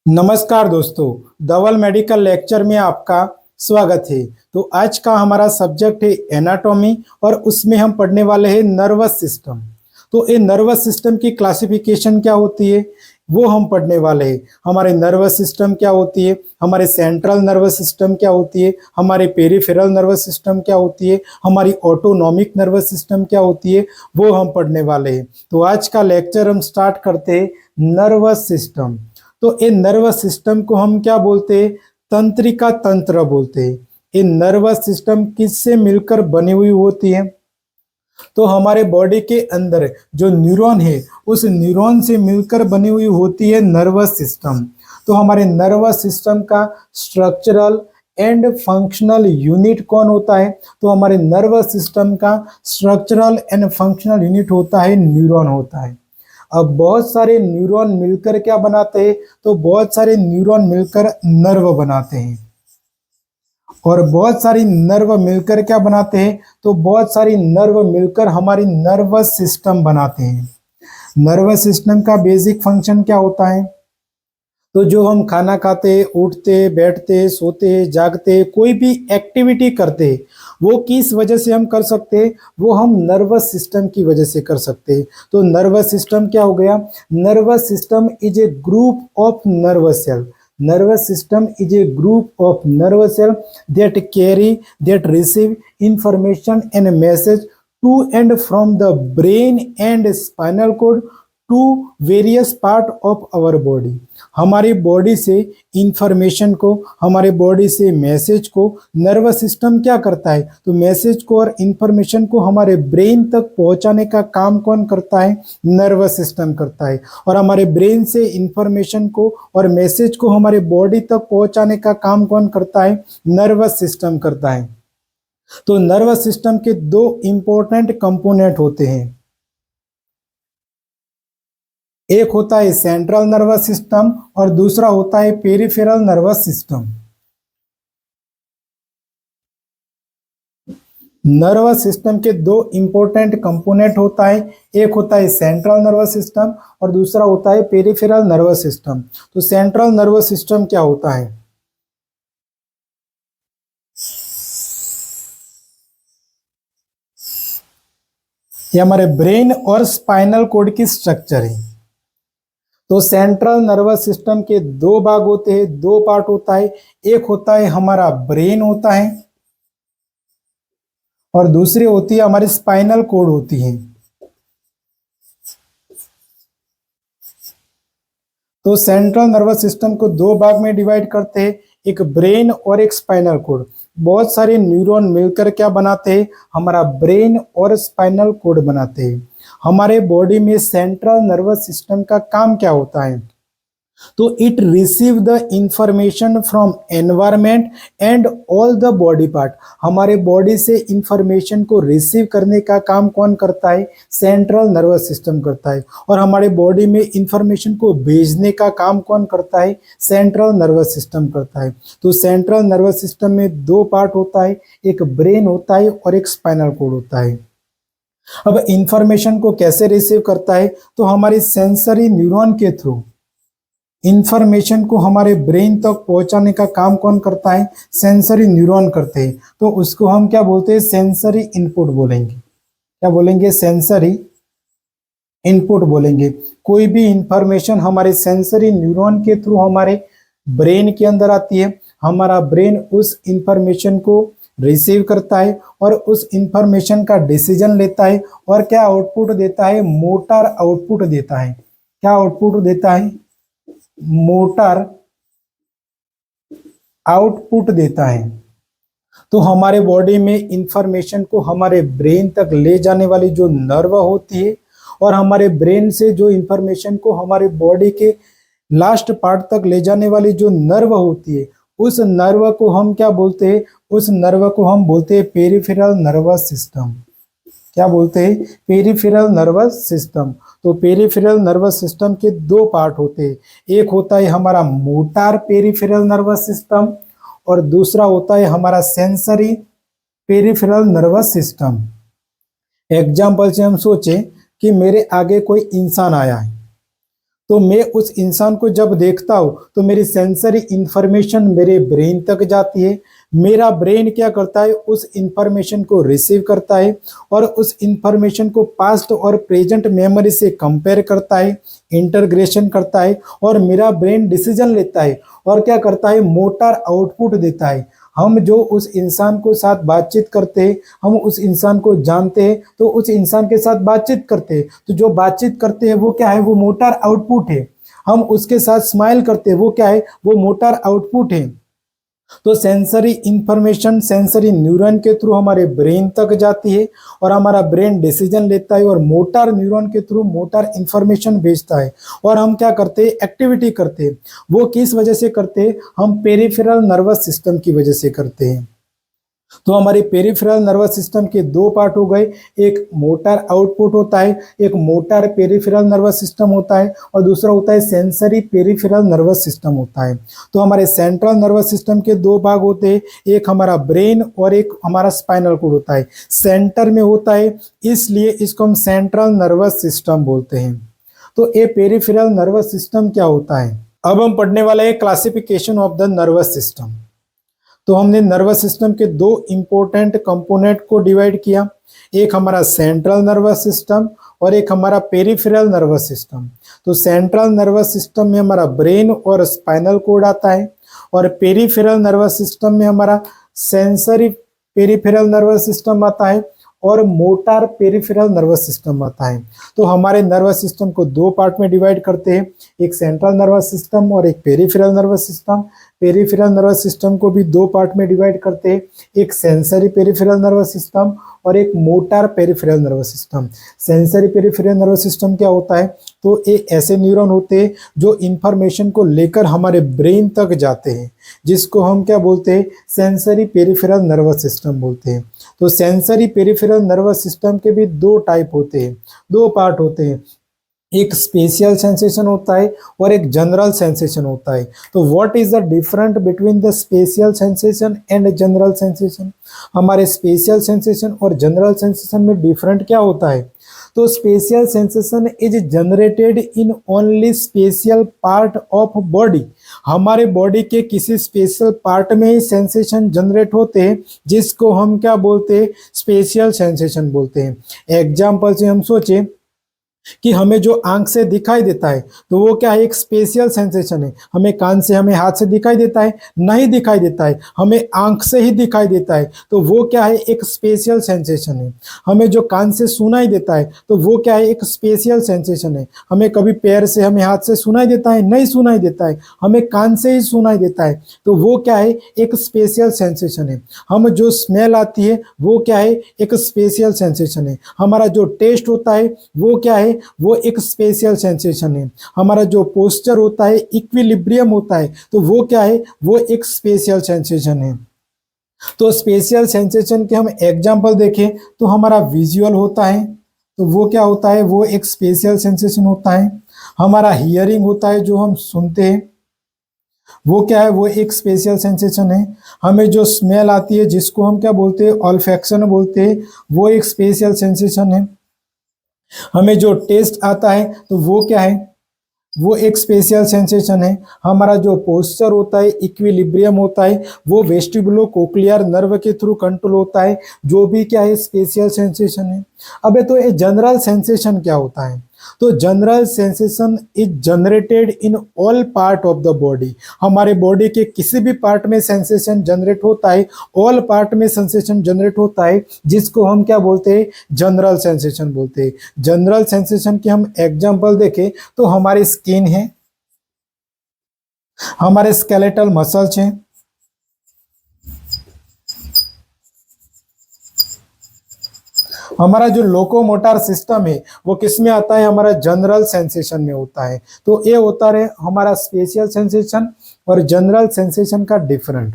नमस्कार दोस्तों, धवल medical lecture में आपका स्वागत है। तो आज का हमारा सब्जेक्ट है एनाटॉमी और उसमें हम पढ़ने वाले हैं नर्वस सिस्टम। तो ये नर्वस सिस्टम की क्लासिफिकेशन क्या होती है वो हम पढ़ने वाले हैं। हमारे नर्वस सिस्टम क्या होती है, हमारे सेंट्रल नर्वस सिस्टम क्या होती है, हमारे पेरिफेरल नर्वस सिस्टम क्या होती है, हमारी ऑटोनॉमिक नर्वस सिस्टम क्या होती है, वो हम पढ़ने वाले हैं। तो आज का लेक्चर हम स्टार्ट करते हैं नर्वस सिस्टम। तो ये नर्वस सिस्टम को हम क्या बोलते हैं? तंत्रिका तंत्र बोलते हैं। ये नर्वस सिस्टम किससे मिलकर बनी हुई होती है? तो हमारे बॉडी के अंदर जो न्यूरॉन है उस न्यूरॉन से मिलकर बनी हुई होती है नर्वस सिस्टम। तो हमारे नर्वस सिस्टम का स्ट्रक्चरल एंड फंक्शनल यूनिट कौन होता है? तो हमारे नर्वस सिस्टम का स्ट्रक्चरल एंड फंक्शनल यूनिट होता है न्यूरॉन होता है। अब बहुत सारे न्यूरॉन मिलकर क्या बनाते हैं? तो बहुत सारे न्यूरॉन मिलकर नर्व बनाते हैं। और बहुत सारी नर्व मिलकर क्या बनाते हैं? तो बहुत सारी नर्व मिलकर हमारी नर्वस सिस्टम बनाते हैं। नर्वस सिस्टम का बेसिक फंक्शन क्या होता है? तो जो हम खाना खाते, उठते, बैठते, सोते, जागते, कोई भी एक्टिविटी करते, वो किस वजह से हम कर सकते हैं? वो हम नर्वस सिस्टम की वजह से कर सकते हैं। तो नर्वस सिस्टम क्या हो गया? Nervous system is a group of nervous cell. Nervous system is a group of nervous cells that receive information and message to and from the brain and spinal cord to various part of our body. हमारी body से information को, हमारे body से message को nervous system क्या करता है? तो मैसेज को और इंफॉर्मेशन को हमारे ब्रेन तक पहुंचाने का काम कौन करता है? नर्वस सिस्टम करता है। और हमारे ब्रेन से इंफॉर्मेशन को और मैसेज को हमारे बॉडी तक पहुंचाने का काम कौन करता है? नर्वस सिस्टम करता है। तो नर्वस सिस्टम के दो इंपॉर्टेंट कंपोनेंट होते हैं। एक होता है सेंट्रल नर्वस सिस्टम और दूसरा होता है peripheral nervous system. Nervous system के दो इंपॉर्टेंट कंपोनेंट होता है, एक होता है सेंट्रल नर्वस सिस्टम और दूसरा होता है पेरिफेरल नर्वस सिस्टम। तो सेंट्रल नर्वस सिस्टम क्या होता है? ये हमारे ब्रेन और स्पाइनल कॉर्ड की स्ट्रक्चर है। तो सेंट्रल नर्वस सिस्टम के दो भाग होते हैं, दो पार्ट होता है। एक होता है हमारा ब्रेन होता है और दूसरी होती है हमारी स्पाइनल कॉर्ड होती है। तो सेंट्रल नर्वस सिस्टम को दो भाग में डिवाइड करते हैं, एक ब्रेन और एक स्पाइनल कॉर्ड। बहुत सारे न्यूरॉन मिलकर क्या बनाते हैं? हमारा ब्रेन और स्पाइनल कॉर्ड बनाते हैं। हमारे बॉडी में सेंट्रल नर्वस सिस्टम का काम क्या होता है? तो it receive the information from environment and all the body part. हमारे बॉडी से इंफॉर्मेशन को रिसीव करने का काम कौन करता है? सेंट्रल नर्वस सिस्टम करता है। और हमारे बॉडी में इंफॉर्मेशन को भेजने का काम कौन करता है? सेंट्रल नर्वस सिस्टम करता है। तो सेंट्रल नर्वस सिस्टम में दो पार्ट होता है, एक ब्रेन होता है और एक स्पाइनल कॉर्ड होता है। अब इंफॉर्मेशन को कैसे रिसीव करता है? तो हमारी सेंसरी न्यूरॉन के थ्रू इंफॉर्मेशन को हमारे ब्रेन तक पहुंचाने का काम कौन करता है? सेंसरी न्यूरॉन करते हैं। तो उसको हम क्या बोलते हैं? सेंसरी इनपुट बोलेंगे। क्या बोलेंगे? सेंसरी इनपुट बोलेंगे। कोई भी इंफॉर्मेशन हमारे सेंसरी न्यूरॉन के थ्रू हमारे ब्रेन के अंदर आती है, हमारा ब्रेन उस इंफॉर्मेशन को रिसीव करता है और उस इंफॉर्मेशन का डिसीजन लेता है और क्या आउटपुट देता है? मोटर आउटपुट देता है। क्या आउटपुट देता है? मोटर आउटपुट देता है। तो हमारे बॉडी में इंफॉर्मेशन को हमारे ब्रेन तक ले जाने वाली जो नर्व होती है और हमारे ब्रेन से जो इंफॉर्मेशन को हमारे बॉडी के लास्ट पार्ट तक ले जाने वाली जो नर्व होती है, उस नर्व को हम क्या बोलते हैं? उस नर्व को हम बोलते हैं पेरिफेरल नर्वस सिस्टम। क्या बोलते हैं? Peripheral nervous system. तो पेरिफेरल नर्वस सिस्टम के दो पार्ट होते हैं, एक होता है हमारा मोटर पेरिफेरल नर्वस सिस्टम और दूसरा होता है हमारा sensory peripheral nervous system. Example से हम सोचें कि मेरे आगे कोई इंसान आया है, तो मैं उस इंसान को जब देखता हूँ तो मेरी सेंसरी इंफॉर्मेशन मेरे ब्रेन तक जाती है। मेरा ब्रेन क्या करता है, उस इंफॉर्मेशन को रिसीव करता है और उस इंफॉर्मेशन को पास्ट और प्रेजेंट मेमोरी से कंपेयर करता है, इंटरग्रेशन करता है और मेरा ब्रेन डिसीजन लेता है और क्या करता है, मोटर आउटपुट देता है। हम जो उस इंसान को साथ बातचीत करते हैं, हम उस इंसान को जानते हैं तो उस इंसान के साथ बातचीत करते हैं, तो जो बातचीत करते हैं वो क्या है, वो मोटर आउटपुट है। हम उसके साथ स्माइल करते हैं, वो क्या है, वो मोटर आउटपुट है। तो सेंसरी इंफॉर्मेशन सेंसरी न्यूरॉन के थ्रू हमारे ब्रेन तक जाती है और हमारा ब्रेन डिसीजन लेता है और मोटर न्यूरॉन के थ्रू मोटर इंफॉर्मेशन भेजता है और हम क्या करते हैं, एक्टिविटी करते हैं। वो किस वजह से करते हैं, हम पेरिफेरल नर्वस सिस्टम की वजह से करते हैं। तो हमारे पेरिफेरल नर्वस सिस्टम के दो पार्ट हो गए, एक मोटर आउटपुट होता है, एक मोटर पेरिफेरल नर्वस सिस्टम होता है और दूसरा होता है सेंसरी पेरिफेरल नर्वस सिस्टम होता है। तो हमारे सेंट्रल नर्वस सिस्टम के दो भाग होते हैं, एक हमारा ब्रेन और एक हमारा स्पाइनल कॉर्ड होता है, सेंटर में होता है, इसलिए इसको हम सेंट्रल नर्वस सिस्टम बोलते हैं। तो ये पेरिफेरल नर्वस सिस्टम क्या होता है। अब हम पढ़ने वाले हैं classification of the nervous system. तो हमने नर्वस सिस्टम के दो इंपॉर्टेंट कंपोनेंट को डिवाइड किया, एक हमारा सेंट्रल नर्वस सिस्टम और एक हमारा पेरिफेरल नर्वस सिस्टम। तो सेंट्रल नर्वस सिस्टम में हमारा ब्रेन और स्पाइनल कॉर्ड आता है और पेरिफेरल नर्वस सिस्टम में हमारा सेंसरी पेरिफेरल नर्वस सिस्टम आता है और मोटर पेरिफेरल नर्वस सिस्टम आता है। तो हमारे नर्वस सिस्टम को दो पार्ट में डिवाइड करते हैं, एक सेंट्रल नर्वस सिस्टम और एक peripheral nervous system. Peripheral nervous system को भी दो पार्ट में डिवाइड करते हैं, एक सेंसरी पेरिफेरल नर्वस सिस्टम और एक motor peripheral nervous system. Sensory peripheral nervous system क्या होता है, तो ये ऐसे न्यूरॉन होते हैं जो इंफॉर्मेशन को लेकर हमारे ब्रेन तक जाते हैं, जिसको हम क्या बोलते हैं, सेंसरी पेरिफेरल नर्वस सिस्टम बोलते हैं। तो सेंसरी पेरिफेरल नर्वस सिस्टम के भी दो टाइप होते हैं, दो पार्ट होते हैं, एक स्पेशियल सेंसेशन होता है और एक जनरल सेंसेशन होता है। तो what is the different between the special sensation and general sensation. हमारे स्पेशियल सेंसेशन और जनरल सेंसेशन में डिफरेंट क्या होता है, तो special sensation is generated in only special part of body. हमारे बॉडी के किसी स्पेशल पार्ट में ही सेंसेशन जनरेट होते हैं, जिसको हम क्या बोलते हैं, स्पेशियल सेंसेशन बोलते हैं। एग्जाम्पल से हम सोचें कि हमें जो आंख से दिखाई देता है तो वो क्या है, एक स्पेशियल सेंसेशन है। हमें कान से, हमें हाथ से दिखाई देता है, नहीं दिखाई देता है, हमें आंख से ही दिखाई देता है, तो वो क्या है, एक स्पेशियल सेंसेशन है। हमें जो कान से सुनाई देता है तो वो क्या है, एक स्पेशियल सेंसेशन है। हमें कभी पैर से, हमें हाथ से सुनाई देता है, नहीं सुनाई देता है, हमें कान से ही सुनाई देता है, तो वो क्या है, एक स्पेशियल सेंसेशन है। हम जो स्मेल आती है वो क्या है, एक स्पेशियल सेंसेशन है। हमारा जो टेस्ट होता है वो क्या है, वो एक स्पेशियल सेंसेशन है। हमारा जो पोस्चर होता है, इक्विलिब्रियम होता है, तो वो क्या है, वो एक स्पेशियल सेंसेशन है। तो स्पेशियल सेंसेशन के हम एग्जांपल देखें तो हमारा विजुअल होता है, तो वो क्या होता है, वो एक स्पेशियल सेंसेशन होता है। हमारा हियरिंग होता है, जो हम सुनते हैं, वो क्या है, वो एक स्पेशियल सेंसेशन है। हमें जो स्मेल आती है, जिसको हम क्या बोलते हैं, ऑल्फैक्शन बोलते हैं, वो एक स्पेशियल सेंसेशन है। हमें जो टेस्ट आता है तो वो क्या है, वो एक स्पेशियल सेंसेशन है। हमारा जो पोस्चर होता है, इक्विलिब्रियम होता है, वो वेस्टिबुलो कोक्लियर नर्व के थ्रू कंट्रोल होता है, जो भी क्या है, स्पेशियल सेंसेशन है। अबे तो ये जनरल सेंसेशन क्या होता है, तो general sensation is generated in all part of the body. हमारे बॉडी के किसी भी पार्ट में सेंसेशन जनरेट होता है, ऑल पार्ट में सेंसेशन जनरेट होता है, जिसको हम क्या बोलते हैं, जनरल सेंसेशन बोलते हैं। जनरल सेंसेशन के हम एग्जांपल देखें तो हमारी स्किन है, हमारे स्केलेटल मसल्स हैं, हमारा जो लोकोमोटर सिस्टम है वो किस में आता है, हमारा जनरल सेंसेशन में होता है। तो ये होता है हमारा स्पेशियल सेंसेशन और जनरल सेंसेशन का डिफरेंट।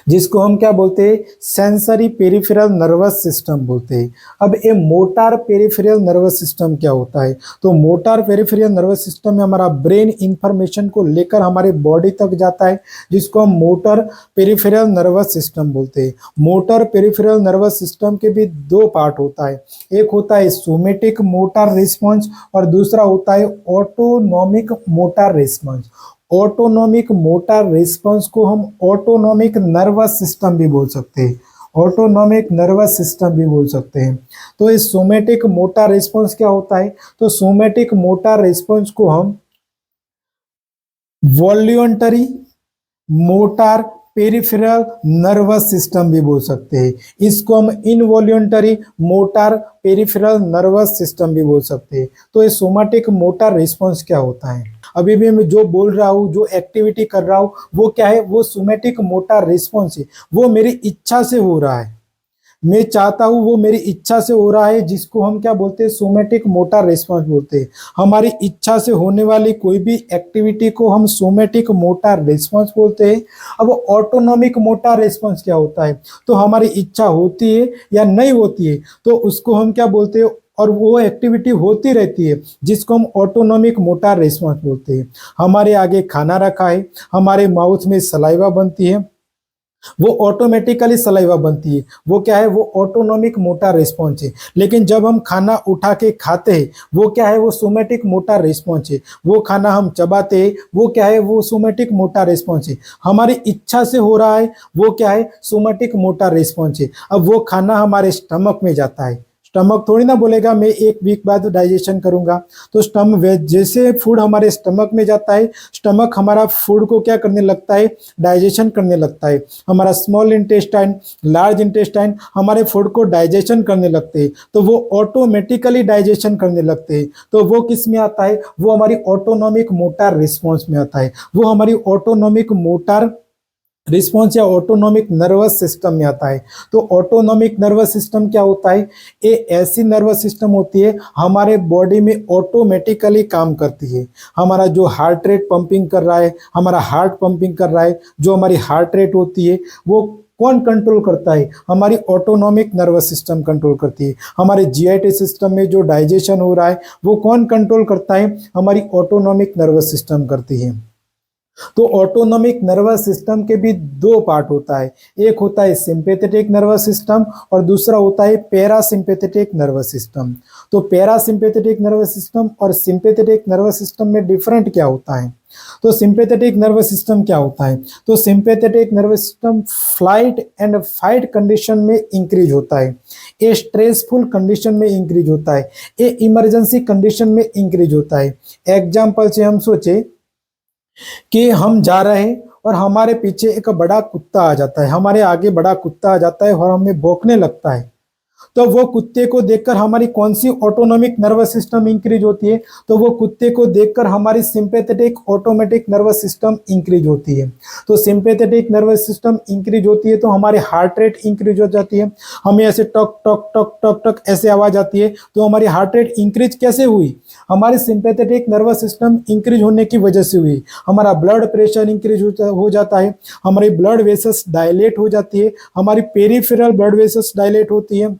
जिसको हम क्या बोलते हैं, सेंसरी पेरिफेरल नर्वस सिस्टम बोलते हैं। अब ये मोटार पेरिफेरल नर्वस सिस्टम क्या होता है, तो मोटार पेरिफेरल नर्वस सिस्टम में हमारा ब्रेन इंफॉर्मेशन को लेकर हमारे बॉडी तक जाता है, जिसको हम मोटर पेरिफेरल नर्वस सिस्टम बोलते हैं। मोटर पेरिफेरल नर्वस सिस्टम के भी दो पार्ट होता है, एक होता है सोमेटिक मोटर रिस्पॉन्स और दूसरा होता है autonomic motor response. Autonomic motor response को हम ऑटोनॉमिक नर्वस सिस्टम भी बोल सकते हैं, ऑटोनॉमिक नर्वस सिस्टम भी बोल सकते हैं। तो इस सोमेटिक मोटर रिस्पॉन्स क्या होता है, तो सोमेटिक मोटर रिस्पॉन्स को हम voluntary motor peripheral nervous system भी बोल सकते हैं। इसको हम involuntary motor peripheral nervous system भी बोल सकते हैं। तो ये सोमेटिक मोटर रिस्पॉन्स क्या होता है, अभी भी मैं जो बोल रहा हूँ, जो एक्टिविटी कर रहा हूँ, वो क्या है, वो सोमेटिक मोटर रिस्पॉन्स है। वो मेरी इच्छा से हो रहा है, मैं चाहता हूं वो मेरी इच्छा से हो रहा है, जिसको हम क्या बोलते हैं, सोमेटिक मोटर रिस्पॉन्स बोलते हैं। हमारी इच्छा से होने वाली कोई भी एक्टिविटी को हम सोमेटिक मोटर रिस्पॉन्स बोलते हैं। अब ऑटोनॉमिक मोटर रिस्पॉन्स क्या होता है, तो हमारी इच्छा होती है या नहीं होती है तो उसको हम क्या बोलते हैं, और वो एक्टिविटी होती रहती है, जिसको हम ऑटोनॉमिक मोटर रिस्पॉन्स बोलते हैं। हमारे आगे खाना रखा है, हमारे माउथ में सलाइवा बनती है, वो ऑटोमेटिकली सलाइवा बनती है, वो क्या है, वो ऑटोनॉमिक मोटर रिस्पॉन्स है। लेकिन जब हम खाना उठा के खाते हैं, वो क्या है, वो सोमेटिक मोटर रिस्पॉन्स है। वो खाना हम चबाते हैं, वो क्या है, वो सोमेटिक मोटर रिस्पॉन्स है। हमारी इच्छा से हो रहा है, वो क्या है, सोमेटिक मोटर रिस्पॉन्स है। अब वो खाना हमारे स्टमक में जाता है, स्टमक थोड़ी ना बोलेगा मैं एक वीक बाद डाइजेशन करूंगा। तो स्टमक जैसे फूड हमारे स्टमक में जाता है, स्टमक हमारा फूड को क्या करने लगता है, डाइजेशन करने लगता है। हमारा स्मॉल इंटेस्टाइन, लार्ज इंटेस्टाइन हमारे फूड को डाइजेशन करने लगते हैं, तो वो ऑटोमेटिकली डाइजेशन करने लगते हैं। तो वो किस में आता है, वो हमारी ऑटोनॉमिक मोटर रिस्पॉन्स में आता है, वो हमारी ऑटोनॉमिक मोटर रिस्पॉन्स या ऑटोनॉमिक नर्वस सिस्टम में आता है। तो ऑटोनॉमिक नर्वस सिस्टम क्या होता है, ये ऐसी नर्वस सिस्टम होती है हमारे बॉडी में ऑटोमेटिकली काम करती है। हमारा जो हार्ट रेट पंपिंग कर रहा है, हमारा हार्ट पंपिंग कर रहा है, जो हमारी हार्ट रेट होती है, वो कौन कंट्रोल करता है, हमारी ऑटोनॉमिक नर्वस सिस्टम कंट्रोल करती है। हमारे जीआईटी सिस्टम में जो डाइजेशन हो रहा है, वो कौन कंट्रोल करता है, हमारी ऑटोनॉमिक नर्वस सिस्टम करती है। तो ऑटोनॉमिक नर्वस सिस्टम के भी दो पार्ट होता है, एक होता है सिंपैथेटिक नर्वस सिस्टम और दूसरा होता है पैरासिम्पैथेटिक नर्वस सिस्टम। तो पैरासिम्पैथेटिक नर्वस सिस्टम और सिंपैथेटिक नर्वस सिस्टम में डिफरेंट क्या होता है, तो सिंपैथेटिक नर्वस सिस्टम क्या होता है, तो sympathetic nervous system flight and fight condition में इंक्रीज होता है, ये स्ट्रेसफुल कंडीशन में इंक्रीज होता है, ये इमरजेंसी कंडीशन में इंक्रीज होता है। एग्जाम्पल से हम सोचे कि हम जा रहे हैं और हमारे पीछे एक बड़ा कुत्ता आ जाता है, हमारे आगे बड़ा कुत्ता आ जाता है और हमें भौंकने लगता है। तो वो कुत्ते को देखकर हमारी कौन सी ऑटोनॉमिक नर्वस सिस्टम इंक्रीज होती है, तो वो कुत्ते को देखकर हमारी sympathetic automatic nervous system increase होती है। तो सिंपैथेटिक नर्वस सिस्टम इंक्रीज होती है तो हमारी हार्ट रेट इंक्रीज हो जाती है, हमें ऐसे टक टक टक टक टक ऐसे आवाज आती है। तो हमारी हार्ट रेट इंक्रीज कैसे हुई, हमारी सिंपैथेटिक नर्वस सिस्टम इंक्रीज होने की वजह से हुई। हमारा ब्लड प्रेशर इंक्रीज हो जाता है, हमारी ब्लड वेसल्स डायलेट हो जाती है, हमारी पेरिफेरल ब्लड वेसल्स डायलेट होती है,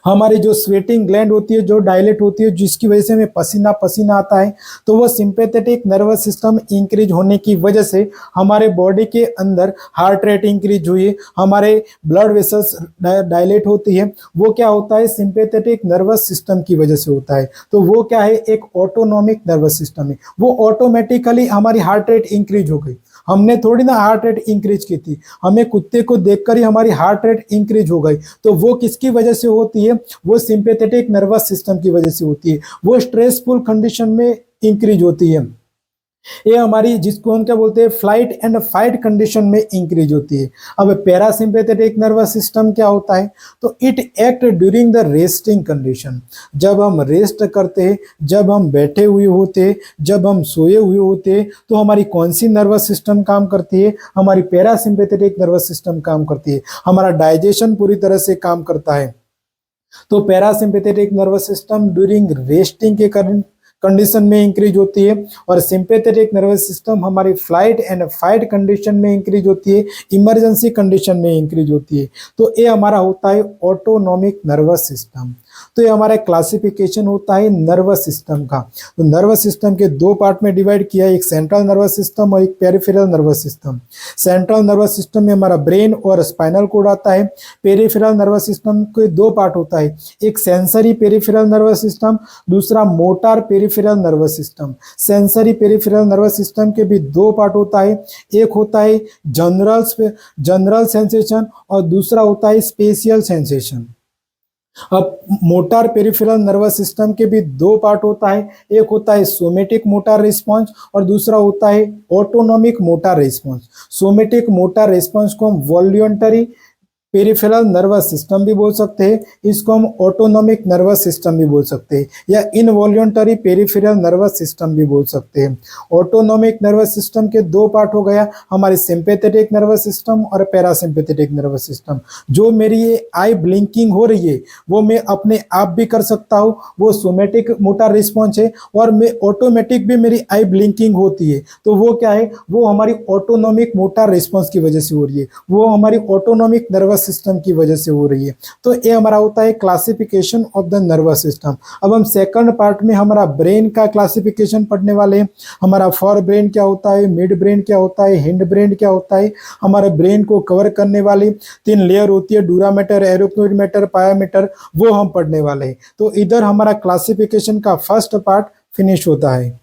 हमारी जो स्वेटिंग ग्लैंड होती है जो डायलेट होती है, जिसकी वजह से हमें पसीना पसीना आता है। तो वो सिंपैथेटिक नर्वस सिस्टम इंक्रीज होने की वजह से हमारे बॉडी के अंदर हार्ट रेट इंक्रीज हुई, हमारे ब्लड वेसल्स डायलेट होती है। वो क्या होता है, सिंपैथेटिक नर्वस सिस्टम की वजह से होता है। तो वो क्या है, एक ऑटोनॉमिक नर्वस सिस्टम है, वो ऑटोमेटिकली हमारी हार्ट रेट इंक्रीज हो गई, हमने थोड़ी ना हार्ट रेट इंक्रीज की थी, हमें कुत्ते को देखकर ही हमारी हार्ट रेट इंक्रीज हो गई। तो वो किसकी वजह से होती है, वो सिंपैथेटिक नर्वस सिस्टम की वजह से होती है, वो स्ट्रेसफुल कंडीशन में इंक्रीज होती है। ये हमारी जिसको हम क्या बोलते हैं, फ्लाइट एंड फाइट कंडीशन में इंक्रीज होती है। अब पैरासिम्पैथेटिक नर्वस सिस्टम क्या होता है, तो it act during the resting condition. जब हम रेस्ट करते हैं, जब हम बैठे हुए होते, जब हम सोए हुए होते, तो हमारी कौन सी नर्वस सिस्टम काम करती है, हमारी पैरासिम्पैथेटिक नर्वस सिस्टम काम करती है, हमारा डाइजेशन पूरी तरह से काम करता है। तो parasympathetic nervous system during resting condition में इंक्रीज होती है, और सिंपैथेटिक नर्वस सिस्टम हमारी फ्लाइट एंड फाइट कंडीशन में इंक्रीज होती है, इमरजेंसी कंडीशन में इंक्रीज होती है। तो ये हमारा होता है ऑटोनॉमिक नर्वस सिस्टम। तो ये हमारा क्लासिफिकेशन होता है नर्वस सिस्टम का। तो नर्वस सिस्टम के दो पार्ट में डिवाइड किया है, एक सेंट्रल नर्वस सिस्टम और एक peripheral nervous system. Central nervous system में हमारा ब्रेन और स्पाइनल कोड आता है। पेरिफेरल नर्वस सिस्टम के दो पार्ट होता है, एक सेंसरी पेरिफेरल नर्वस सिस्टम, दूसरा motor peripheral nervous system. Sensory peripheral nervous system के भी दो पार्ट होता है, एक होता है जनरल सेंसेशन और दूसरा होता है स्पेशियल सेंसेशन। अब मोटार पेरिफेरल नर्वस सिस्टम के भी दो पार्ट होता है, एक होता है सोमेटिक मोटार रिस्पांस और दूसरा होता है autonomic motor response. Somatic motor response को हम वॉल्यूंटरी पेरिफेरल नर्वस सिस्टम भी बोल सकते हैं, इसको हम ऑटोनॉमिक नर्वस सिस्टम भी बोल सकते हैं, या इनवॉल्यूंटरी पेरिफेरल नर्वस सिस्टम भी बोल सकते हैं। ऑटोनॉमिक नर्वस सिस्टम के दो पार्ट हो गया, हमारी सिंपैथेटिक नर्वस सिस्टम और पैरासिम्पैथेटिक नर्वस सिस्टम। जो मेरी ये आई ब्लिंकिंग हो रही है वो मैं अपने आप भी कर सकता हूँ, वो सोमेटिक मोटार रिस्पॉन्स है, और मैं ऑटोमेटिक भी मेरी आई ब्लिंकिंग होती है, तो वो क्या है, वो हमारी ऑटोनॉमिक मोटार रिस्पॉन्स की वजह से हो रही है, वो हमारी ऑटोनॉमिक नर्वस सिस्टम की वजह से हो रही है। तो ये हमारा होता है classification of the nervous system. अब हम सेकंड पार्ट में हमारा ब्रेन का क्लासिफिकेशन पढ़ने वाले हैं। हमारा फॉर ब्रेन क्या होता है, मिड ब्रेन क्या होता है, हिंड ब्रेन क्या होता है। हमारे ब्रेन को कवर करने वाली तीन लेयर होती है, डूरा मैटर, एरोफ्लूइड मैटर, पाया मैटर, वो हम पढ़ने वाले हैं। तो इधर हमारा क्लासिफिकेशन का फर्स्ट पार्ट फिनिश होता है।